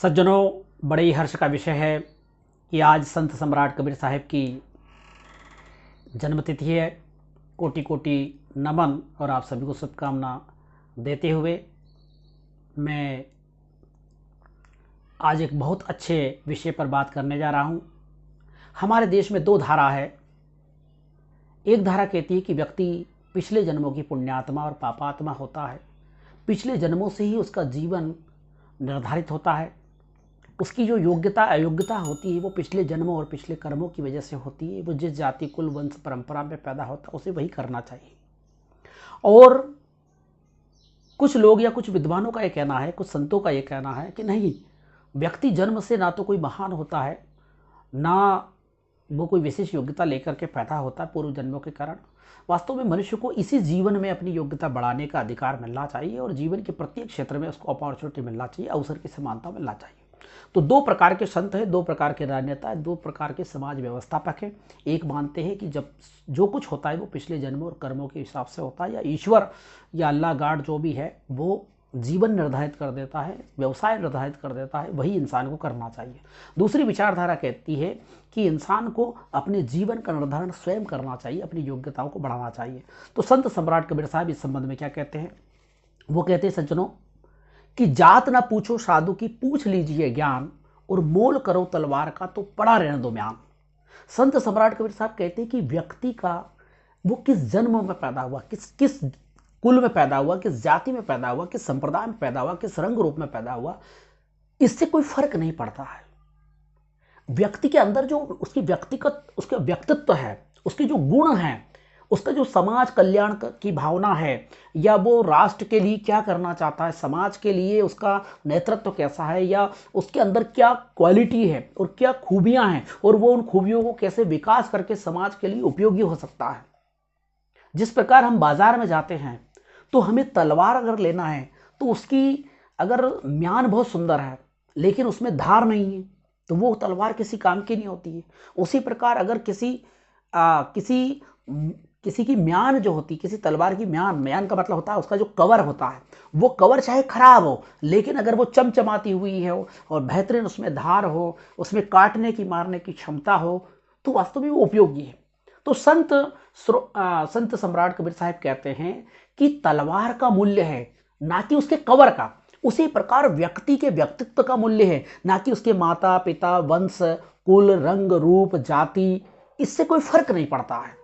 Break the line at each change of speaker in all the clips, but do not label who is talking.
सज्जनों, बड़े ही हर्ष का विषय है कि आज संत सम्राट कबीर साहब की जन्मतिथि है। कोटि कोटि नमन और आप सभी को शुभकामना देते हुए मैं आज एक बहुत अच्छे विषय पर बात करने जा रहा हूँ। हमारे देश में दो धारा है। एक धारा कहती है कि व्यक्ति पिछले जन्मों की पुण्यात्मा और पापात्मा होता है। पिछले जन्मों से ही उसका जीवन निर्धारित होता है। उसकी जो योग्यता अयोग्यता होती है वो पिछले जन्मों और पिछले कर्मों की वजह से होती है। वो जिस जाति कुल वंश परंपरा में पैदा होता है उसे वही करना चाहिए। और कुछ लोग या कुछ विद्वानों का ये कहना है, कुछ संतों का ये कहना है कि नहीं, व्यक्ति जन्म से ना तो कोई महान होता है, ना वो कोई विशेष योग्यता लेकर के पैदा होता है पूर्व जन्मों के कारण। वास्तव में मनुष्य को इसी जीवन में अपनी योग्यता बढ़ाने का अधिकार मिलना चाहिए और जीवन के प्रत्येक क्षेत्र में उसको अपॉर्चुनिटी मिलना चाहिए, अवसर की समानता मिलना चाहिए। तो दो प्रकार के संत हैं, दो प्रकार के राजनेता हैं, दो प्रकार के समाज व्यवस्थापक हैं। एक मानते हैं कि जब जो कुछ होता है वो पिछले जन्मों और कर्मों के हिसाब से होता है, या ईश्वर या अल्लाह गाड जो भी है वो जीवन निर्धारित कर देता है, व्यवसाय निर्धारित कर देता है, वही इंसान को करना चाहिए। दूसरी विचारधारा कहती है कि इंसान को अपने जीवन का निर्धारण स्वयं करना चाहिए, अपनी योग्यताओं को बढ़ाना चाहिए। तो संत सम्राट कबीर साहब इस संबंध में क्या कहते हैं? वो कहते हैं, सज्जनों, कि जात ना पूछो साधु की, पूछ लीजिए ज्ञान, और मोल करो तलवार का तो पड़ा रहने दो म्यान। संत सम्राट कबीर साहब कहते हैं कि व्यक्ति का वो किस जन्म में पैदा हुआ, किस कुल में पैदा हुआ, किस जाति में पैदा हुआ, किस संप्रदाय में पैदा हुआ, किस रंग रूप में पैदा हुआ, इससे कोई फर्क नहीं पड़ता है। व्यक्ति के अंदर जो उसकी व्यक्तिगत उसका व्यक्तित्व है, उसके जो गुण हैं, उसका जो समाज कल्याण की भावना है, या वो राष्ट्र के लिए क्या करना चाहता है, समाज के लिए उसका नेतृत्व कैसा है, या उसके अंदर क्या क्वालिटी है और क्या खूबियां हैं, और वो उन खूबियों को कैसे विकास करके समाज के लिए उपयोगी हो सकता है। जिस प्रकार हम बाजार में जाते हैं तो हमें तलवार अगर लेना है तो उसकी अगर म्यान बहुत सुंदर है लेकिन उसमें धार नहीं है तो वो तलवार किसी काम की नहीं होती है। उसी प्रकार अगर किसी की म्यान जो होती, किसी तलवार की म्यान का मतलब होता है उसका जो कवर होता है, वो कवर चाहे खराब हो लेकिन अगर वो चमचमाती हुई है और बेहतरीन उसमें धार हो, उसमें काटने की मारने की क्षमता हो, तो वास्तव में वो उपयोगी है। तो संत सम्राट कबीर साहब कहते हैं कि तलवार का मूल्य है ना कि उसके कवर का। उसी प्रकार व्यक्ति के व्यक्तित्व का मूल्य है, ना कि उसके माता पिता, वंश, कुल, रंग, रूप, जाति, इससे कोई फर्क नहीं पड़ता है।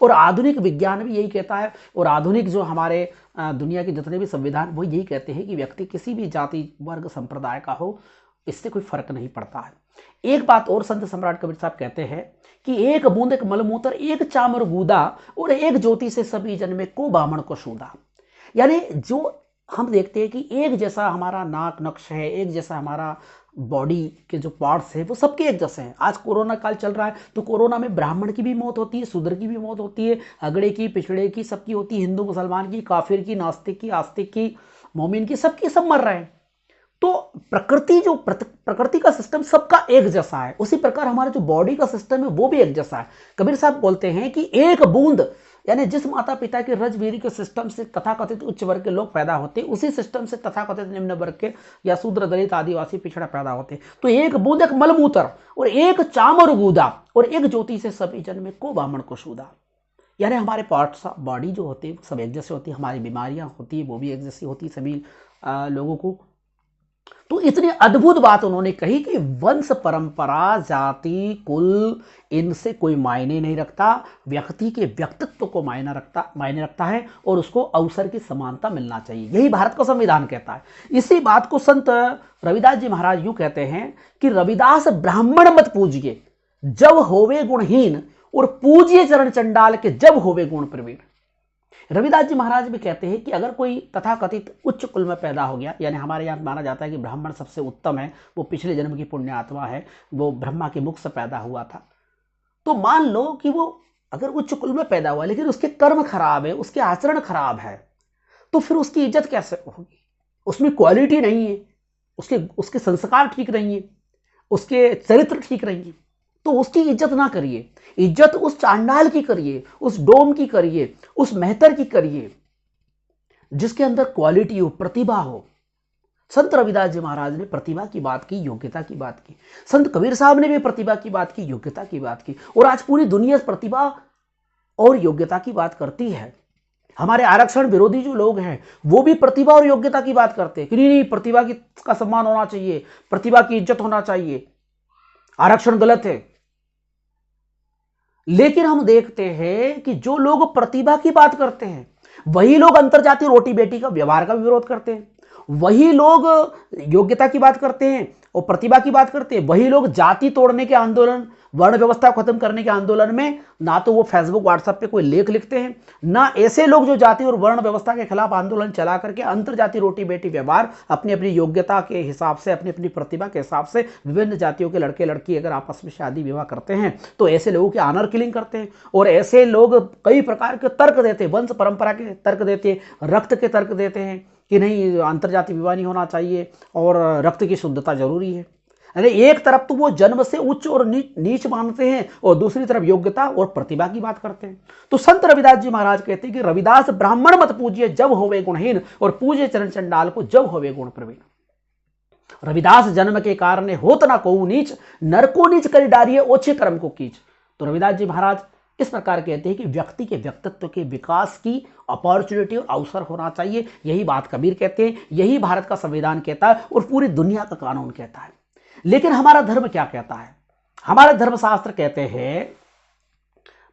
और आधुनिक विज्ञान भी यही कहता है, और आधुनिक जो हमारे दुनिया के जितने भी संविधान वो यही कहते हैं कि व्यक्ति किसी भी जाति, वर्ग, संप्रदाय का हो, इससे कोई फर्क नहीं पड़ता है। एक बात और संत सम्राट कबीर साहब कहते हैं कि एक बूंद एक मलमूत्र, एक चामर गूदा, और एक ज्योति से सभी जन्मे को बामण को सूदा। यानी जो हम देखते हैं कि एक जैसा हमारा नाक नक्श है, एक जैसा हमारा बॉडी के जो पार्ट्स है वो सबके एक जैसे हैं। आज कोरोना काल चल रहा है तो कोरोना में ब्राह्मण की भी मौत होती है, शूद्र की भी मौत होती है, अगड़े की, पिछड़े की, सबकी होती है, हिंदू मुसलमान की, काफिर की, नास्तिक की, आस्तिक की, मोमिन की, सबकी सब मर रहे हैं। तो प्रकृति का सिस्टम सबका एक जैसा है। उसी प्रकार हमारा जो बॉडी का सिस्टम है वो भी एक जैसा है। कबीर साहब बोलते हैं कि एक बूंद, यानी जिस माता पिता के रजवीरी के सिस्टम से तथाकथित उच्च वर्ग के लोग पैदा होते हैं, उसी सिस्टम से तथाकथित निम्न वर्ग के या शूद्र, दलित, आदिवासी, पिछड़ा पैदा होते हैं। तो एक बूंद एक मलमूत्र, और एक चामर गूदा, और एक ज्योति से सभी जन्मे को बामण को सूदा। यानी हमारे पार्ट्स बॉडी जो होते हैं सब एक जैसे होती है, हमारी बीमारियां होती है वो भी एक जैसी होती है सभी लोगों को। तो इतनी अद्भुत बात उन्होंने कही कि वंश, परंपरा, जाति, कुल, इनसे कोई मायने नहीं रखता, व्यक्ति के व्यक्तित्व को मायने रखता है, और उसको अवसर की समानता मिलना चाहिए। यही भारत का संविधान कहता है। इसी बात को संत रविदास जी महाराज यूं कहते हैं कि रविदास ब्राह्मण मत पूजिए जब होवे गुणहीन, और पूजिए चरण चंडाल के जब होवे गुण प्रवीण। रविदास जी महाराज भी कहते हैं कि अगर कोई तथाकथित उच्च कुल में पैदा हो गया, यानी हमारे यहाँ माना जाता है कि ब्राह्मण सबसे उत्तम है, वो पिछले जन्म की पुण्य आत्मा है, वो ब्रह्मा के मुख से पैदा हुआ था, तो मान लो कि वो अगर उच्च कुल में पैदा हुआ लेकिन उसके कर्म खराब है, उसके आचरण खराब है, तो फिर उसकी इज्जत कैसे होगी? उसमें क्वालिटी नहीं है, उसके संस्कार ठीक नहीं है, उसके चरित्र ठीक नहीं है, तो उसकी इज्जत ना करिए। इज्जत उस चांडाल की करिए, उस डोम की करिए, उस मेहतर की करिए जिसके अंदर क्वालिटी हो, प्रतिभा हो, संत रविदास जी महाराज ने प्रतिभा की बात की, योग्यता की बात की। संत कबीर साहब ने भी प्रतिभा की बात की, योग्यता की बात की। और आज पूरी दुनिया प्रतिभा और योग्यता की बात करती है। हमारे आरक्षण विरोधी जो लोग हैं वो भी प्रतिभा और योग्यता की बात करते हैं कि नहीं, प्रतिभा की का सम्मान होना चाहिए, प्रतिभा की इज्जत होना चाहिए, आरक्षण गलत है। लेकिन हम देखते हैं कि जो लोग प्रतिभा की बात करते हैं वही लोग अंतरजातीय रोटी बेटी का व्यवहार का विरोध करते हैं, वही लोग योग्यता की बात करते हैं और प्रतिभा की बात करते हैं, वही लोग जाति तोड़ने के आंदोलन, वर्ण व्यवस्था को खत्म करने के आंदोलन में ना तो वो फेसबुक व्हाट्सएप पे कोई लेख लिखते हैं, ना ऐसे लोग जो जाति और वर्ण व्यवस्था के खिलाफ आंदोलन चला करके अंतरजातीय रोटी बेटी व्यवहार अपनी अपनी योग्यता के हिसाब से, अपनी अपनी प्रतिभा के हिसाब से विभिन्न जातियों के लड़के लड़की अगर आपस में शादी विवाह करते हैं तो ऐसे लोगों की ऑनर किलिंग करते हैं। और ऐसे लोग कई प्रकार के तर्क देते हैं, वंश परंपरा के तर्क देते हैं, रक्त के तर्क देते हैं कि नहीं, अंतरजातीय विवाह नहीं होना चाहिए और रक्त की शुद्धता जरूरी है। अरे एक तरफ तो वो जन्म से उच्च और नीच मानते हैं और दूसरी तरफ योग्यता और प्रतिभा की बात करते हैं। तो संत रविदास जी महाराज कहते हैं कि रविदास ब्राह्मण मत पूजिए जब होवे गुणहीन, और पूजे चरण चंडाल को जब होवे गुण प्रवीण। रविदास जन्म के कारण होत ना को नीच, नर को नीच कर डारिए ओछे कर्म को कीच। तो रविदास जी महाराज इस प्रकार कहते हैं कि व्यक्ति के व्यक्तित्व के विकास की अपॉर्चुनिटी और अवसर होना चाहिए। यही बात कबीर कहते हैं, यही भारत का संविधान कहता है और पूरी दुनिया का कानून कहता है। लेकिन हमारा धर्म क्या कहता है? हमारे धर्मशास्त्र कहते हैं,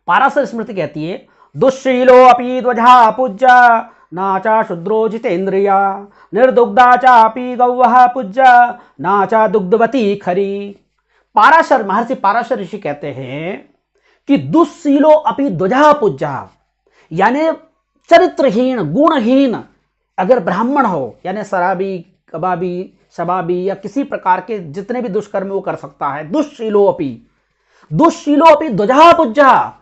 पाराशर स्मृति कहती है, दुश्शीलो अपि ध्वजा पूज्या नाचा शूद्रो जितेन्द्रिया, निर्दुग्धा चापि गौः पूज्या नाचा दुग्धवती खरी। पाराशर, महर्षि पाराशर ऋषि कहते हैं कि दुस्शीलो अपि ध्वजा पूज्या, यानी चरित्रहीन गुणहीन अगर ब्राह्मण हो, यानी शराबी कबाबी शबाबी या किसी प्रकार के जितने भी दुष्कर्म वो कर सकता है, दुश्शीलो अपि ध्वजा पूज्या,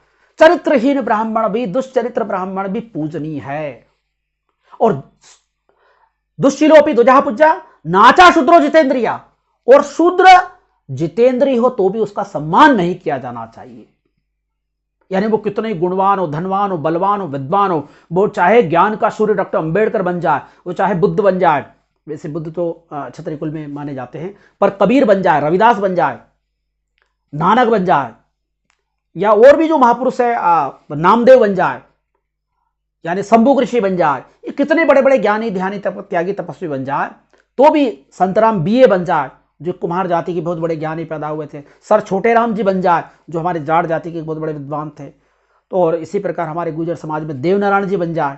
चरित्रहीन ब्राह्मण भी, दुष्चरित्र ब्राह्मण भी पूजनीय है। और दुश्शीलो अपि ध्वजा पूज्या नाचा शूद्रो जितेंद्रिया, और शूद्र जितेंद्री हो तो भी उसका सम्मान नहीं किया जाना चाहिए। यानी वो कितने गुणवान हो, धनवान हो, बलवान हो, विद्वान हो, वो चाहे ज्ञान का सूर्य डॉक्टर अंबेडकर बन जाए, वो चाहे बुद्ध बन जाए, वैसे बुद्ध तो क्षत्रिय कुल में माने जाते हैं, पर कबीर बन जाए, रविदास बन जाए, नानक बन जाए, या और भी जो महापुरुष है नामदेव बन जाए, यानी शंभु ऋषि बन जाए, ये कितने बड़े बड़े ज्ञानी ध्यानी त्यागी तपस्वी बन जाए, तो भी संतराम बीए बन जाए जो कुम्हार जाति के बहुत बड़े ज्ञानी पैदा हुए थे, सर छोटे राम जी बन जाए जो हमारे जाट जाति के बहुत बड़े विद्वान थे, तो और इसी प्रकार हमारे गुर्जर समाज में देवनारायण जी बन जाए,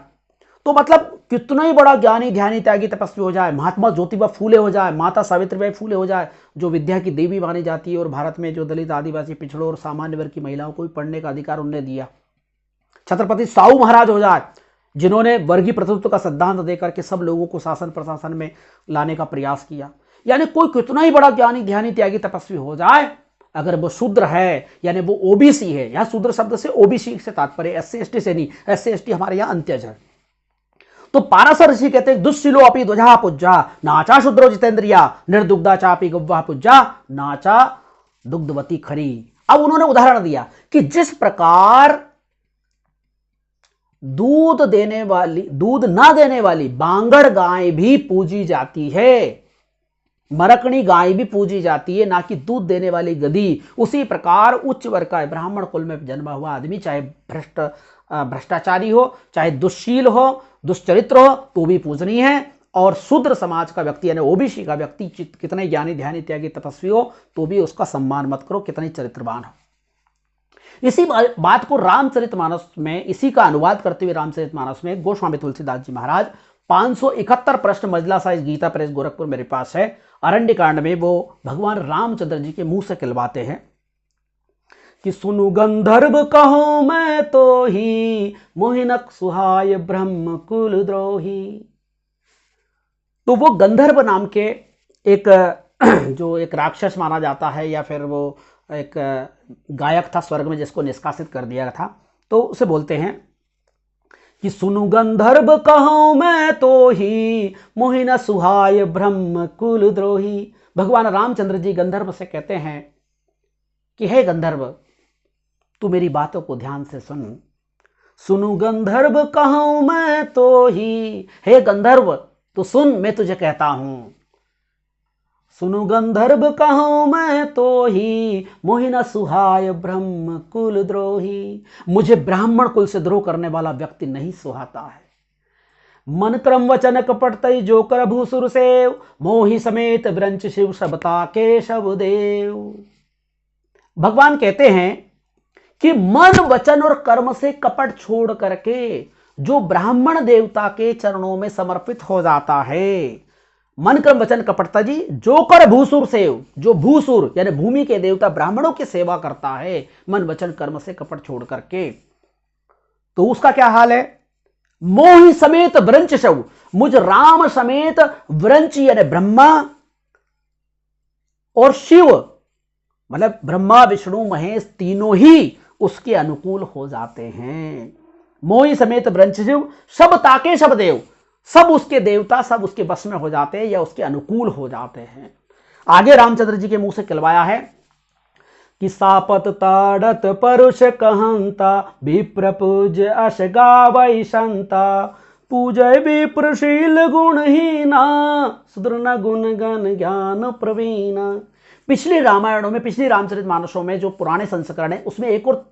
तो मतलब कितना ही बड़ा ज्ञानी ध्यानी त्यागी तपस्वी हो जाए, महात्मा ज्योतिबा फूले हो जाए, माता सावित्रीबाई फूले हो जाए जो विद्या की देवी मानी जाती है, और भारत में जो दलित आदिवासी पिछड़ों और सामान्य वर्ग की महिलाओं को भी पढ़ने का अधिकार उन्होंने दिया। छत्रपति साहू महाराज हो जाए जिन्होंने वर्गीय प्रतिनिधित्व का सिद्धांत देकर के सब लोगों को शासन प्रशासन में लाने का प्रयास किया। यानी कोई कितना ही बड़ा ज्ञानी ध्यानी त्यागी तपस्वी हो जाए, अगर वो शूद्र है यानी वो ओबीसी है, यहाँ शूद्र शब्द से ओबीसी से तात्पर्य एससी एसटी से नहीं, एससी एसटी हमारे यहाँ अंत्यज है। तो पाराशर ऋषि कहते हैं दुस्सिलो अपि ध्वजा पूज्या नाचा शूद्रो जितेंद्रिया, निर्दुग्धा चापि गौः पूज्या नाचा दुग्धवती खरी। अब उन्होंने उदाहरण दिया कि जिस प्रकार दूध ना देने वाली बांगड़ गाय भी पूजी जाती है, मरकनी गाय भी पूजी जाती है, ना कि दूध देने वाली गधी, उसी प्रकार उच्च वर्ग का ब्राह्मण कुल में जन्मा हुआ आदमी चाहे भ्रष्टाचारी हो, चाहे दुश्शील हो, दुष्चरित्र हो, तो भी पूजनीय है, और शूद्र समाज का व्यक्ति यानी ओबीसी का व्यक्ति कितने ज्ञानी ध्यानी त्यागी तपस्वी हो तो भी उसका सम्मान मत करो, कितने चरित्रवान हो। इसी बात को रामचरितमानस में, इसी का अनुवाद करते हुए रामचरितमानस में गोस्वामी तुलसीदास जी महाराज 571 प्रश्न मजला साइज गीता प्रेस गोरखपुर मेरे पास है, अरण्य कांड में वो भगवान रामचंद्र जी के मुंह से कहलवाते हैं कि सुनु गंधर्व कहो मैं तो ही, मोहिनक सुहाय ब्रह्म कुल द्रोही। तो वो गंधर्व नाम के एक जो एक राक्षस माना जाता है, या फिर वो एक गायक था स्वर्ग में जिसको निष्कासित कर दिया था, तो उसे बोलते हैं कि सुनु गंधर्व कहो मैं तो ही, मोहिन सुहाय ब्रह्म कुल द्रोही। भगवान रामचंद्र जी गंधर्व से कहते हैं कि हे गंधर्व, तू मेरी बातों को ध्यान से सुन। सुनु गंधर्व कहूं मैं तो ही, हे गंधर्व तू सुन, मैं तुझे कहता हूं सुनु गंधर्व कहूं मैं तो ही, मोहि न सुहाय ब्रह्म कुल द्रोही। मुझे ब्राह्मण कुल से द्रोह करने वाला व्यक्ति नहीं सुहाता है। मन क्रम वचन कपट तई जो कर भूसुर सेव, मोहि समेत विरंच शिव सबता केशव देव। भगवान कहते हैं कि मन वचन और कर्म से कपट छोड़ करके जो ब्राह्मण देवता के चरणों में समर्पित हो जाता है, मन क्रम वचन कपटता जी जो कर भूसुर सेव, जो भूसुर यानी भूमि के देवता ब्राह्मणों की सेवा करता है मन वचन कर्म से कपट छोड़ करके, तो उसका क्या हाल है। मोहि समेत व्रंच शव, मुझ राम समेत व्रंच यानी ब्रह्मा और शिव, मतलब ब्रह्मा विष्णु महेश तीनों ही उसके अनुकूल हो जाते हैं। मोहि समेत व्रंच शिव सब ताके सब देव, सब उसके देवता सब उसके बस में हो जाते हैं या उसके अनुकूल हो जाते हैं। आगे रामचंद्र जी के मुंह से कहलवाया है कि सापत ताड़त परुष कहंता, विप्र पूज अश गावै संता, पूजय विप्रशील गुणहीना, सुदृढ़ न गुण गण ज्ञान प्रवीणा। पिछले रामायणों में, पिछले रामचरितमानसों में जो पुराने संस्करण है उसमें एक और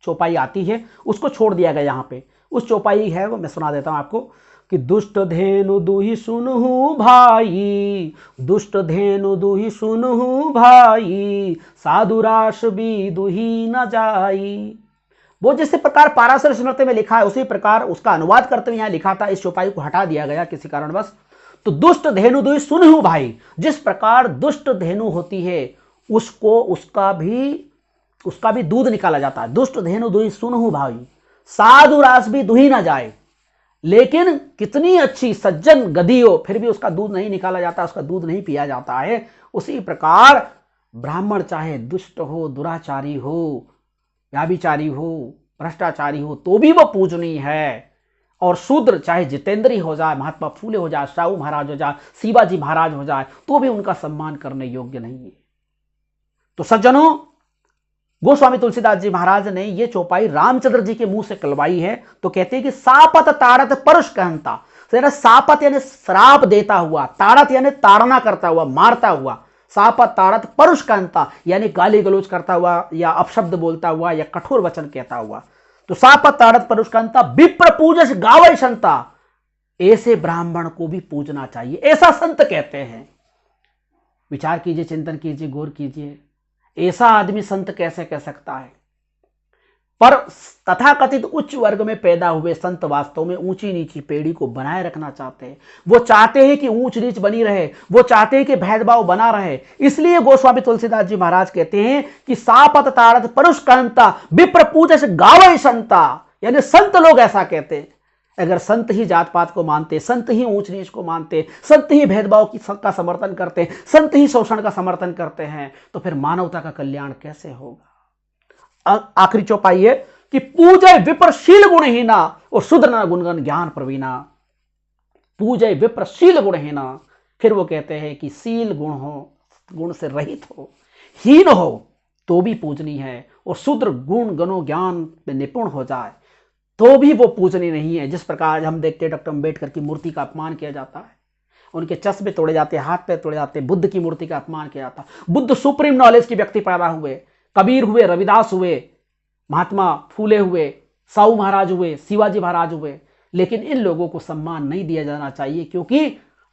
चौपाई आती है, उसको छोड़ दिया गया। यहाँ पे उस चौपाई है वो मैं सुना देता हूं आपको कि दुष्ट धेनु दुहि सुनहु भाई, दुष्ट धेनु दुहि सुनहु भाई, साधु रास भी दुहि न जाई। वो जिस प्रकार पाराशर स्मृति में लिखा है उसी प्रकार उसका अनुवाद करते हुए यहाँ लिखा था, इस चौपाई को हटा दिया गया किसी कारणवश। तो दुष्ट धेनु दुहि सुनहु भाई, जिस प्रकार दुष्ट धेनु होती है उसको उसका भी दूध निकाला जाता है। दुष्ट धेनु दुहि सुनहु भाई, साधु रास भी दुही ना जाए। लेकिन कितनी अच्छी सज्जन गधी हो फिर भी उसका दूध नहीं निकाला जाता, उसका दूध नहीं पिया जाता है। उसी प्रकार ब्राह्मण चाहे दुष्ट हो, दुराचारी हो, व्याभिचारी हो, भ्रष्टाचारी हो तो भी वो पूजनीय है। और शूद्र चाहे जितेंद्री हो जाए, महात्मा फूले हो जाए, साहू महाराज हो जाए, शिवाजी महाराज हो जाए तो भी उनका सम्मान करने योग्य नहीं है। तो सज्जनों, गोस्वामी तुलसीदास जी महाराज ने ये चौपाई रामचंद्र जी के मुंह से कलवाई है। तो कहते हैं कि सापत ताड़त परुष कहंता, सापत यानी श्राप देता हुआ, ताड़त यानी ताड़ना करता हुआ, मारता हुआ, सापत ताड़त परुष कहंता यानी गाली गलौज करता हुआ या अपशब्द बोलता हुआ या कठोर वचन कहता हुआ। तो सापत ताड़त परुष कहंता, विप्र पूजस गावै संता, ऐसे ब्राह्मण को भी पूजना चाहिए, ऐसा संत कहते हैं। विचार कीजिए, चिंतन कीजिए, गौर कीजिए, ऐसा आदमी संत कैसे कह सकता है। पर तथाकथित उच्च वर्ग में पैदा हुए संत वास्तव में ऊंची नीची पेड़ी को बनाए रखना चाहते हैं। वो चाहते हैं कि ऊंच नीच बनी रहे, वो चाहते हैं कि भेदभाव बना रहे। इसलिए गोस्वामी तुलसीदास जी महाराज कहते हैं कि सापत ताड़त परुष कहंता, विप्र पूजस गावै संता, यानी संत लोग ऐसा कहते हैं। अगर संत ही जात पात को मानते, संत ही ऊंच नीच को मानते, संत ही भेदभाव का समर्थन करते, संत ही शोषण का समर्थन करते हैं, तो फिर मानवता का कल्याण कैसे होगा। आखिरी चौपाई है कि पूजय विप्रशील गुणहीना और शुद्र न गुणगन ज्ञान प्रवीणा। पूजय विप्रशील गुणहीना, फिर वो कहते हैं कि शील गुण हो, गुण से रहित हो, हीन हो तो भी पूजनी है, और शुद्र गुण गणों ज्ञान में निपुण हो जाए तो भी वो पूजनीय नहीं है। जिस प्रकार हम देखते हैं डॉक्टर अम्बेडकर की मूर्ति का अपमान किया जाता है, उनके चश्मे तोड़े जाते, हाथ पैर तोड़े जाते, बुद्ध की मूर्ति का अपमान किया जाता। बुद्ध सुप्रीम नॉलेज के व्यक्ति पैदा हुए, कबीर हुए, रविदास हुए, महात्मा फूले हुए, साहू महाराज हुए, शिवाजी महाराज हुए, लेकिन इन लोगों को सम्मान नहीं दिया जाना चाहिए क्योंकि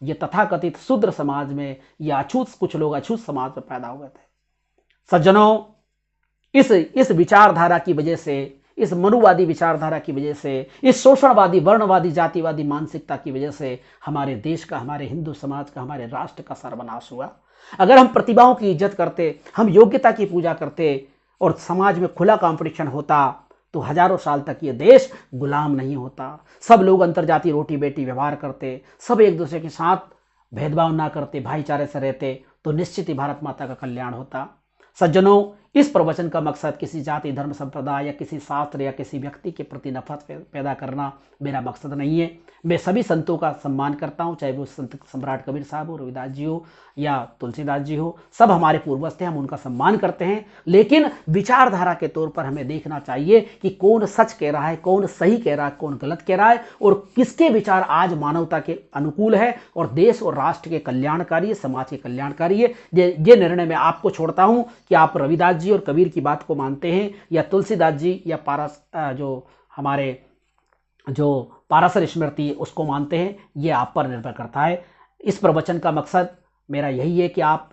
ये तथाकथित शूद्र समाज में या अछूत, कुछ लोग अछूत समाज में पैदा हुए थे। सज्जनों, इस विचारधारा की वजह से, इस मनुवादी विचारधारा की वजह से, इस शोषणवादी, वर्णवादी, जातिवादी मानसिकता की वजह से हमारे देश का, हमारे हिंदू समाज का, हमारे राष्ट्र का सर्वनाश हुआ। अगर हम प्रतिभाओं की इज्जत करते, हम योग्यता की पूजा करते और समाज में खुला कंपटीशन होता तो हजारों साल तक ये देश गुलाम नहीं होता। सब लोग अंतर्जातीय रोटी बेटी व्यवहार करते, सब एक दूसरे के साथ भेदभाव ना करते, भाईचारे से रहते, तो निश्चित ही भारत माता का कल्याण होता। सज्जनों, इस प्रवचन का मकसद किसी जाति, धर्म, संप्रदाय या किसी शास्त्र या किसी व्यक्ति के प्रति नफरत पैदा करना मेरा मकसद नहीं है। मैं सभी संतों का सम्मान करता हूँ, चाहे वो संत सम्राट कबीर साहब हो, रविदास जी हो या तुलसीदास जी हो, सब हमारे पूर्वज थे, हम उनका सम्मान करते हैं। लेकिन विचारधारा के तौर पर हमें देखना चाहिए कि कौन सच कह रहा है, कौन सही कह रहा है, कौन गलत कह रहा है, और किसके विचार आज मानवता के अनुकूल है और देश और राष्ट्र के कल्याणकारी है, समाज के कल्याणकारी है। ये निर्णय मैं आपको छोड़ता हूं कि आप रविदास जी और कबीर की बात को मानते हैं या तुलसीदास जी या जो पाराशर स्मृति उसको मानते हैं, ये आप पर निर्भर करता है। इस प्रवचन का मकसद मेरा यही है कि आप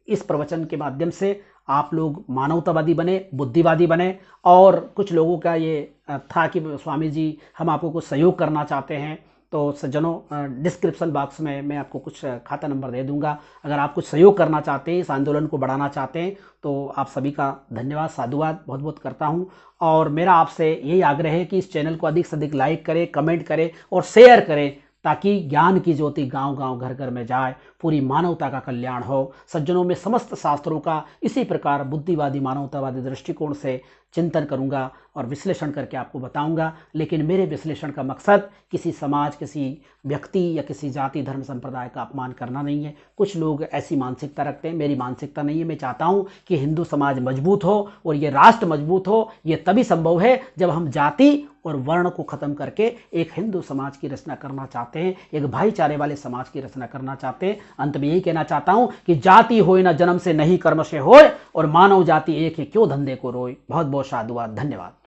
इस प्रवचन के माध्यम से आप लोग मानवतावादी बने, बुद्धिवादी बने। और कुछ लोगों का ये था कि स्वामी जी हम आपको कुछ सहयोग करना चाहते हैं, तो सज्जनों डिस्क्रिप्शन बॉक्स में मैं आपको कुछ खाता नंबर दे दूंगा। अगर आप कुछ सहयोग करना चाहते हैं, इस आंदोलन को बढ़ाना चाहते हैं, तो आप सभी का धन्यवाद, साधुवाद बहुत बहुत करता हूं। और मेरा आपसे यही आग्रह है कि इस चैनल को अधिक से अधिक लाइक करें, कमेंट करें और शेयर करें, ताकि ज्ञान की ज्योति गांव गांव घर घर में जाए, पूरी मानवता का कल्याण हो। सज्जनों में समस्त शास्त्रों का इसी प्रकार बुद्धिवादी मानवतावादी दृष्टिकोण से चिंतन करूंगा और विश्लेषण करके आपको बताऊंगा। लेकिन मेरे विश्लेषण का मकसद किसी समाज, किसी व्यक्ति या किसी जाति, धर्म, संप्रदाय का अपमान करना नहीं है। कुछ लोग ऐसी मानसिकता रखते हैं, मेरी मानसिकता नहीं है। मैं चाहता हूं कि हिंदू समाज मजबूत हो और ये राष्ट्र मजबूत हो। ये तभी संभव है जब हम जाति और वर्ण को खत्म करके एक हिंदू समाज की रचना करना चाहते हैं, एक भाईचारे वाले समाज की रचना करना चाहते हैं। अंत में यही कहना चाहता हूं कि जाति होए ना जन्म से, नहीं कर्म से होए, और मानव जाति एक है, क्यों धंधे को रोए। बहुत बहुत साधुवाद, धन्यवाद।